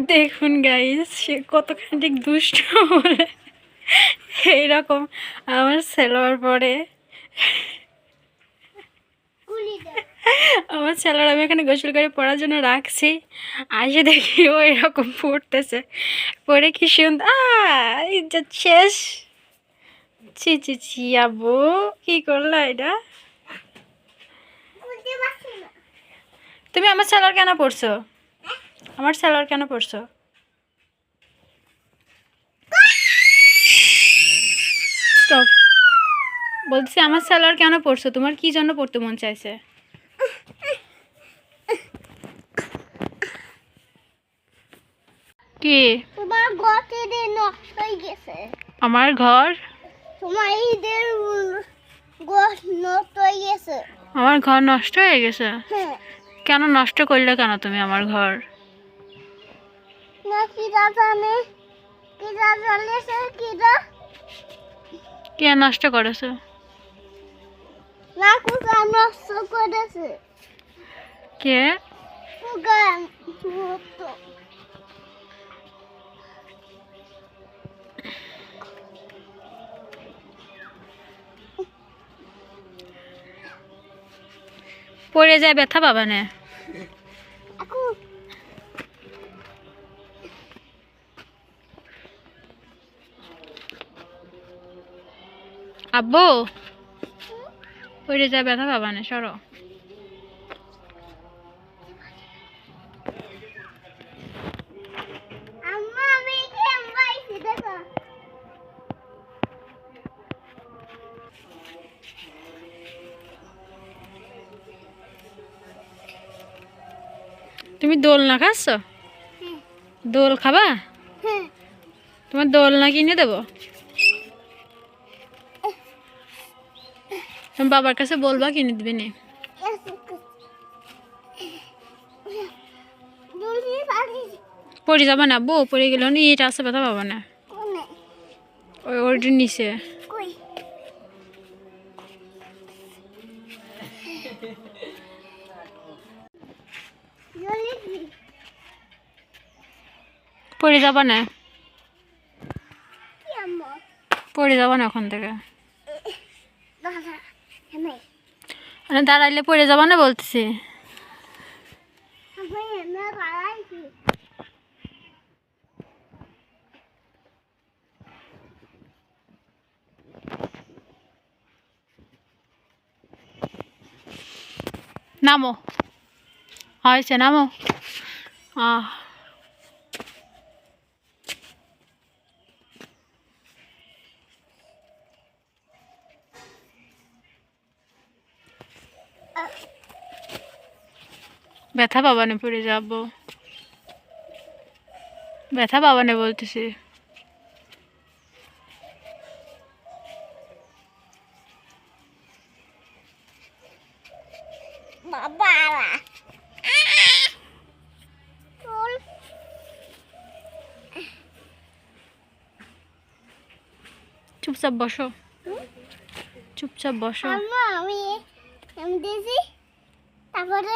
দেখুন গাইস, সে কতখানি দুষ্ট বলে এইরকম আমার সালোয়ার পরে আমার সালোয়ার আমি এখানে গোসল করে পরার জন্য রাখছি, আসে দেখি ও এরকম পড়তেছে। পরে কি সুন্দর ইজ্জত শেষ। ছি ছি ছি আব্বু, কি করলা এটা? তুমি আমার সালোয়ার কেন পরছো? আমার সালোয়ার কেন পরছো? স্টপ। বলছি আমার সালোয়ার কেন পরছো? তোমার কি জন্য পড়তে মন চাইছে? কি? তোমার ঘর থেকে নষ্ট হয়ে গেছে। আমার ঘর? তোমার ঈদের ঘর নষ্ট হয়ে গেছে। আমার ঘর নষ্ট হয়ে গেছে? হ্যাঁ। কেন নষ্ট করলে কেন তুমি আমার ঘর? না কিরা জানে, কিরা জ্বলেছে, কিরা কে নষ্ট করেছে? না কুকা নষ্ট করেছে। কে? কুকা পড়ে যায় ব্যথা পাবা না। আব্বু, পড়ে যায় ব্যথা পাবা না, সরো। আম্মা আমি গেম পাইছি দেখো। তুমি দোলনা খাচ্ছ? দোল খাবা? হ্যাঁ। তোমার দোলনা কিনে দেবো? তুমি বাবার কাছে বলবা কিনে দিবে নি? পড়ে যাবা না আব্বু, পড়ে গেলে ইট আছে, ব্যথা পাবা না। ওই ওটির নিচে। পড়ে যাবা না, পড়ে যাবা না ওখান থেকে। দাঁড়াইলে পড়ে যাবা না বলতেছি। নামো, হয়েছে নামো। ব্যথা পাবা না, পড়ে যাবো, ব্যথা পাবা না বলতেছি। বাবা চুপচাপ বসো, চুপচাপ বসো। আমি দিয়েছি, তারপরে